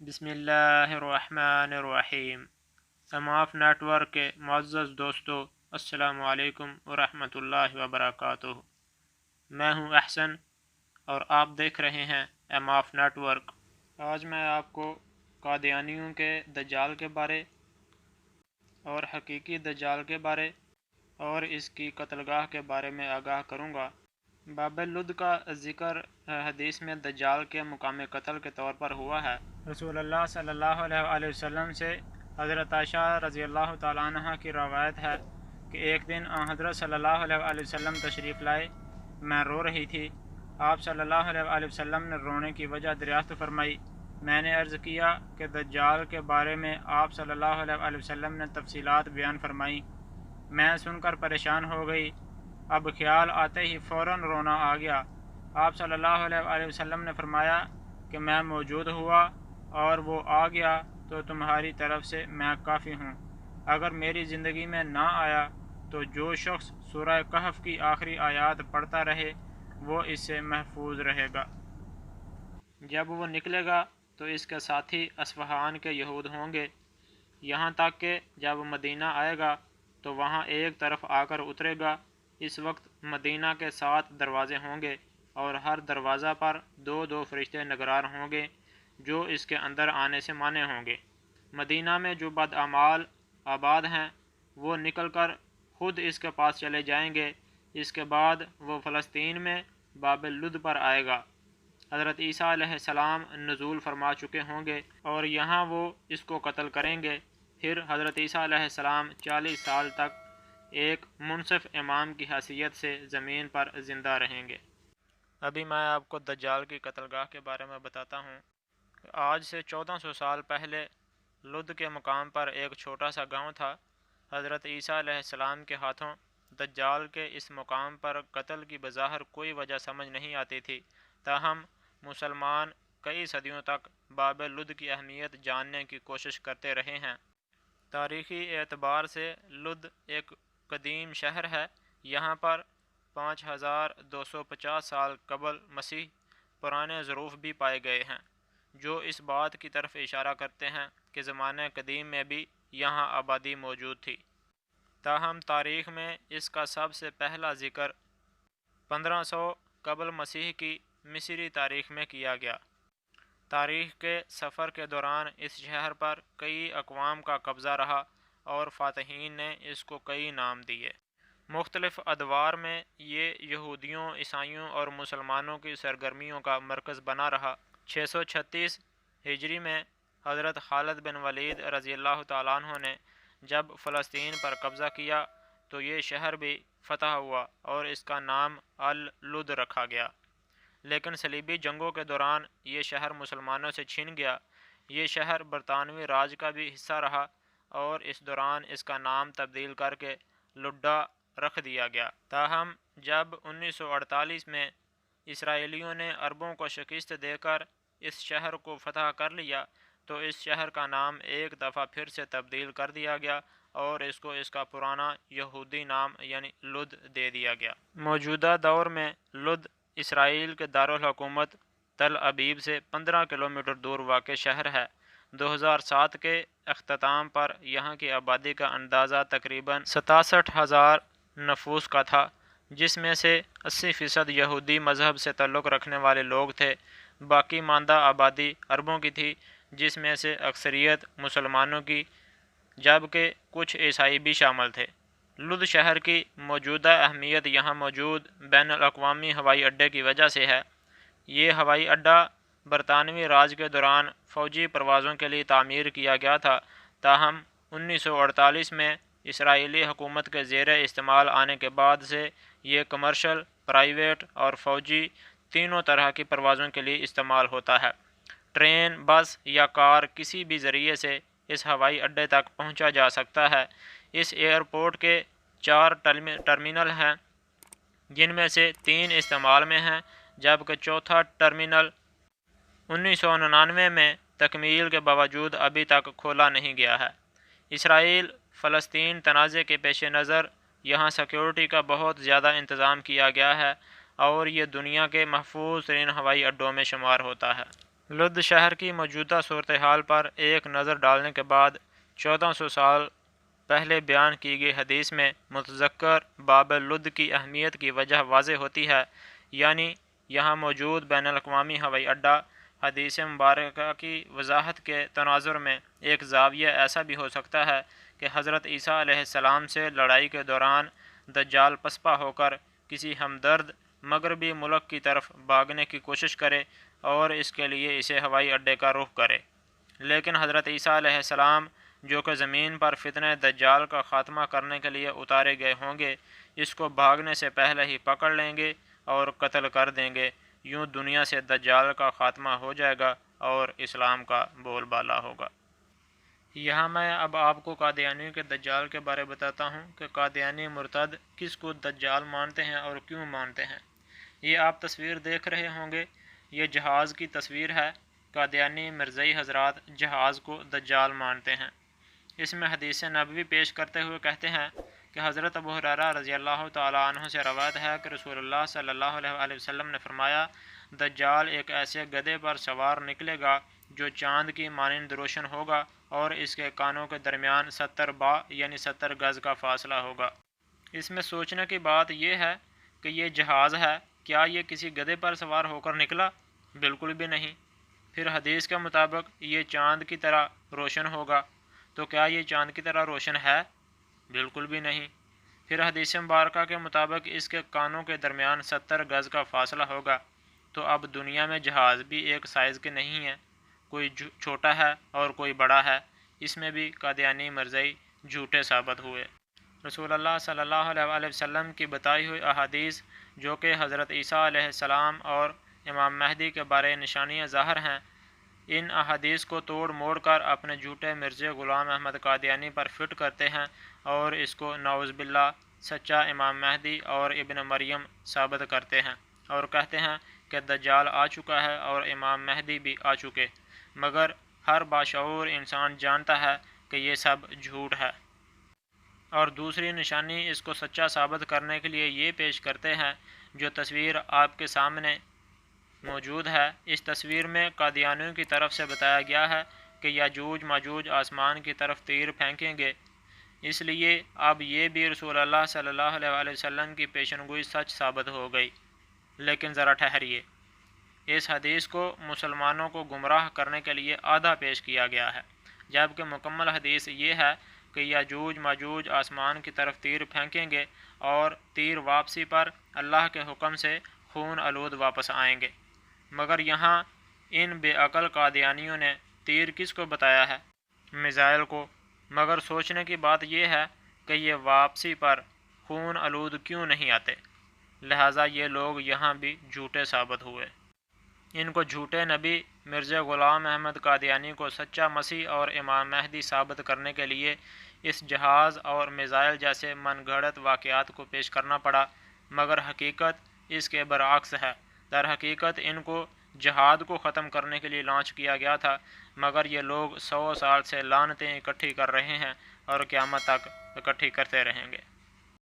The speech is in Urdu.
بسم اللہ الرحمن الرحیم۔ سماف نیٹ ورک کے معزز دوستو، السلام علیکم ورحمۃ اللہ وبرکاتہ۔ میں ہوں احسن اور آپ دیکھ رہے ہیں اماف نیٹ ورک۔ آج میں آپ کو قادیانیوں کے دجال کے بارے اور حقیقی دجال کے بارے اور اس کی قتل گاہ کے بارے میں آگاہ کروں گا۔ باب لد کا ذکر حدیث میں دجال کے مقام قتل کے طور پر ہوا ہے۔ رسول اللہ صلی اللہ علیہ وآلہ وسلم سے حضرت عائشہ رضی اللہ تعالیٰ عنہ کی روایت ہے کہ ایک دن حضرت صلی اللہ علیہ وآلہ وسلم تشریف لائے، میں رو رہی تھی۔ آپ صلی اللہ علیہ وآلہ وسلم نے رونے کی وجہ دریافت فرمائی۔ میں نے عرض کیا کہ دجال کے بارے میں آپ صلی اللہ علیہ وآلہ وسلم نے تفصیلات بیان فرمائی۔ میں سن کر پریشان ہو گئی۔ اب خیال آتے ہی فوراً رونا آ گیا۔ آپ صلی اللہ علیہ وآلہ وسلم نے فرمایا کہ میں موجود ہوا اور وہ آ گیا تو تمہاری طرف سے میں کافی ہوں۔ اگر میری زندگی میں نہ آیا تو جو شخص سورہ کہف کی آخری آیات پڑھتا رہے وہ اس سے محفوظ رہے گا۔ جب وہ نکلے گا تو اس کے ساتھی اصفہان کے یہود ہوں گے، یہاں تک کہ جب مدینہ آئے گا تو وہاں ایک طرف آ کر اترے گا۔ اس وقت مدینہ کے 7 دروازے ہوں گے اور ہر دروازہ پر 2 فرشتے نگران ہوں گے جو اس کے اندر آنے سے مانع ہوں گے۔ مدینہ میں جو بدعمال آباد ہیں وہ نکل کر خود اس کے پاس چلے جائیں گے۔ اس کے بعد وہ فلسطین میں باب لد پر آئے گا۔ حضرت عیسیٰ علیہ السلام نزول فرما چکے ہوں گے اور یہاں وہ اس کو قتل کریں گے۔ پھر حضرت عیسیٰ علیہ السلام 40 سال تک ایک منصف امام کی حیثیت سے زمین پر زندہ رہیں گے۔ ابھی میں آپ کو دجال کی قتل گاہ کے بارے میں بتاتا ہوں۔ آج سے 1400 سال پہلے لد کے مقام پر ایک چھوٹا سا گاؤں تھا۔ حضرت عیسیٰ علیہ السلام کے ہاتھوں دجال کے اس مقام پر قتل کی بظاہر کوئی وجہ سمجھ نہیں آتی تھی، تاہم مسلمان کئی صدیوں تک باب لد کی اہمیت جاننے کی کوشش کرتے رہے ہیں۔ تاریخی اعتبار سے لد ایک قدیم شہر ہے۔ یہاں پر 5250 سال قبل مسیح پرانے ظروف بھی پائے گئے ہیں جو اس بات کی طرف اشارہ کرتے ہیں کہ زمانہ قدیم میں بھی یہاں آبادی موجود تھی، تاہم تاریخ میں اس کا سب سے پہلا ذکر 1500 قبل مسیح کی مصری تاریخ میں کیا گیا۔ تاریخ کے سفر کے دوران اس شہر پر کئی اقوام کا قبضہ رہا اور فاتحین نے اس کو کئی نام دیے۔ مختلف ادوار میں یہ یہودیوں، عیسائیوں اور مسلمانوں کی سرگرمیوں کا مرکز بنا رہا۔ 636 ہجری میں حضرت خالد بن ولید رضی اللہ تعالیٰ عنہ نے جب فلسطین پر قبضہ کیا تو یہ شہر بھی فتح ہوا اور اس کا نام ال-لد رکھا گیا، لیکن صلیبی جنگوں کے دوران یہ شہر مسلمانوں سے چھن گیا۔ یہ شہر برطانوی راج کا بھی حصہ رہا اور اس دوران اس کا نام تبدیل کر کے لڈا رکھ دیا گیا۔ تاہم جب 1948 میں اسرائیلیوں نے عربوں کو شکست دے کر اس شہر کو فتح کر لیا تو اس شہر کا نام ایک دفعہ پھر سے تبدیل کر دیا گیا اور اس کو اس کا پرانا یہودی نام یعنی لد دے دیا گیا۔ موجودہ دور میں لد اسرائیل کے دارالحکومت تل ابیب سے 15 کلومیٹر دور واقع شہر ہے۔ 2007 کے اختتام پر یہاں کی آبادی کا اندازہ تقریباً 67,000 نفوس کا تھا، جس میں سے 80% یہودی مذہب سے تعلق رکھنے والے لوگ تھے۔ باقی ماندہ آبادی عربوں کی تھی، جس میں سے اکثریت مسلمانوں کی جبکہ کچھ عیسائی بھی شامل تھے۔ لد شہر کی موجودہ اہمیت یہاں موجود بین الاقوامی ہوائی اڈے کی وجہ سے ہے۔ یہ ہوائی اڈہ برطانوی راج کے دوران فوجی پروازوں کے لیے تعمیر کیا گیا تھا، تاہم 1948 میں اسرائیلی حکومت کے زیر استعمال آنے کے بعد سے یہ کمرشل، پرائیویٹ اور فوجی تینوں طرح کی پروازوں کے لیے استعمال ہوتا ہے۔ ٹرین، بس یا کار کسی بھی ذریعے سے اس ہوائی اڈے تک پہنچا جا سکتا ہے۔ اس ایئرپورٹ کے 4 ٹرمینل ہیں، جن میں سے 3 استعمال میں ہیں، جبکہ چوتھا ٹرمینل 1999 میں تکمیل کے باوجود ابھی تک کھولا نہیں گیا ہے۔ اسرائیل فلسطین تنازع کے پیش نظر یہاں سیکیورٹی کا بہت زیادہ انتظام کیا گیا ہے اور یہ دنیا کے محفوظ ترین ہوائی اڈوں میں شمار ہوتا ہے۔ لد شہر کی موجودہ صورتحال پر ایک نظر ڈالنے کے بعد 1400 سال پہلے بیان کی گئی حدیث میں متذکر باب لد کی اہمیت کی وجہ واضح ہوتی ہے، یعنی یہاں موجود بین الاقوامی ہوائی اڈہ حدیث مبارکہ کی وضاحت کے تناظر میں ایک زاویہ ایسا بھی ہو سکتا ہے کہ حضرت عیسیٰ علیہ السلام سے لڑائی کے دوران دجال پسپا ہو کر کسی ہمدرد مغربی ملک کی طرف بھاگنے کی کوشش کرے اور اس کے لیے اسے ہوائی اڈے کا رخ کرے، لیکن حضرت عیسیٰ علیہ السلام جو کہ زمین پر فتنہ دجال کا خاتمہ کرنے کے لیے اتارے گئے ہوں گے، اس کو بھاگنے سے پہلے ہی پکڑ لیں گے اور قتل کر دیں گے۔ یوں دنیا سے دجال کا خاتمہ ہو جائے گا اور اسلام کا بول بالا ہوگا۔ یہاں میں اب آپ کو قادیانیوں کے دجال کے بارے بتاتا ہوں کہ قادیانی مرتد کس کو دجال مانتے ہیں اور کیوں مانتے ہیں۔ یہ آپ تصویر دیکھ رہے ہوں گے، یہ جہاز کی تصویر ہے۔ قادیانی مرزائی حضرات جہاز کو دجال مانتے ہیں۔ اس میں حدیث نبوی پیش کرتے ہوئے کہتے ہیں کہ حضرت ابو ہریرہ رضی اللہ تعالیٰ عنہ سے روایت ہے کہ رسول اللہ صلی اللہ علیہ وآلہ وسلم نے فرمایا، دجال ایک ایسے گدھے پر سوار نکلے گا جو چاند کی مانند روشن ہوگا اور اس کے کانوں کے درمیان 70 با یعنی 70 گز کا فاصلہ ہوگا۔ اس میں سوچنے کی بات یہ ہے کہ یہ جہاز ہے، کیا یہ کسی گدھے پر سوار ہو کر نکلا؟ بالکل بھی نہیں۔ پھر حدیث کے مطابق یہ چاند کی طرح روشن ہوگا، تو کیا یہ چاند کی طرح روشن ہے؟ بالکل بھی نہیں۔ پھر حدیث مبارکہ کے مطابق اس کے کانوں کے درمیان 70 گز کا فاصلہ ہوگا، تو اب دنیا میں جہاز بھی ایک سائز کے نہیں ہیں، کوئی چھوٹا ہے اور کوئی بڑا ہے۔ اس میں بھی قادیانی مرزائی جھوٹے ثابت ہوئے۔ رسول اللہ صلی اللہ علیہ وآلہ وسلم کی بتائی ہوئی احادیث جو کہ حضرت عیسیٰ علیہ السلام اور امام مہدی کے بارے نشانیاں ظاہر ہیں، ان احادیث کو توڑ موڑ کر اپنے جھوٹے مرزا غلام احمد قادیانی پر فٹ کرتے ہیں اور اس کو نعوذ باللہ سچا امام مہدی اور ابن مریم ثابت کرتے ہیں، اور کہتے ہیں کہ دجال آ چکا ہے اور امام مہدی بھی آ چکے، مگر ہر باشعور انسان جانتا ہے کہ یہ سب جھوٹ ہے۔ اور دوسری نشانی اس کو سچا ثابت کرنے کے لیے یہ پیش کرتے ہیں، جو تصویر آپ کے سامنے موجود ہے۔ اس تصویر میں قادیانیوں کی طرف سے بتایا گیا ہے کہ یاجوج ماجوج آسمان کی طرف تیر پھینکیں گے، اس لیے اب یہ بھی رسول اللہ صلی اللہ علیہ وآلہ وسلم کی پیشن گوئی سچ ثابت ہو گئی۔ لیکن ذرا ٹھہریے، اس حدیث کو مسلمانوں کو گمراہ کرنے کے لیے آدھا پیش کیا گیا ہے، جبکہ مکمل حدیث یہ ہے کہ یاجوج ماجوج آسمان کی طرف تیر پھینکیں گے اور تیر واپسی پر اللہ کے حکم سے خون آلود واپس آئیں گے۔ مگر یہاں ان بے عقل قادیانیوں نے تیر کس کو بتایا ہے؟ میزائل کو۔ مگر سوچنے کی بات یہ ہے کہ یہ واپسی پر خون آلود کیوں نہیں آتے، لہٰذا یہ لوگ یہاں بھی جھوٹے ثابت ہوئے۔ ان کو جھوٹے نبی مرزا غلام احمد قادیانی کو سچا مسیح اور امام مہدی ثابت کرنے کے لیے اس جہاز اور میزائل جیسے من گھڑت واقعات کو پیش کرنا پڑا، مگر حقیقت اس کے برعکس ہے۔ در حقیقت ان کو جہاد کو ختم کرنے کے لیے لانچ کیا گیا تھا، مگر یہ لوگ 100 سال سے لعنتیں اکٹھی کر رہے ہیں اور قیامت تک اکٹھی کرتے رہیں گے۔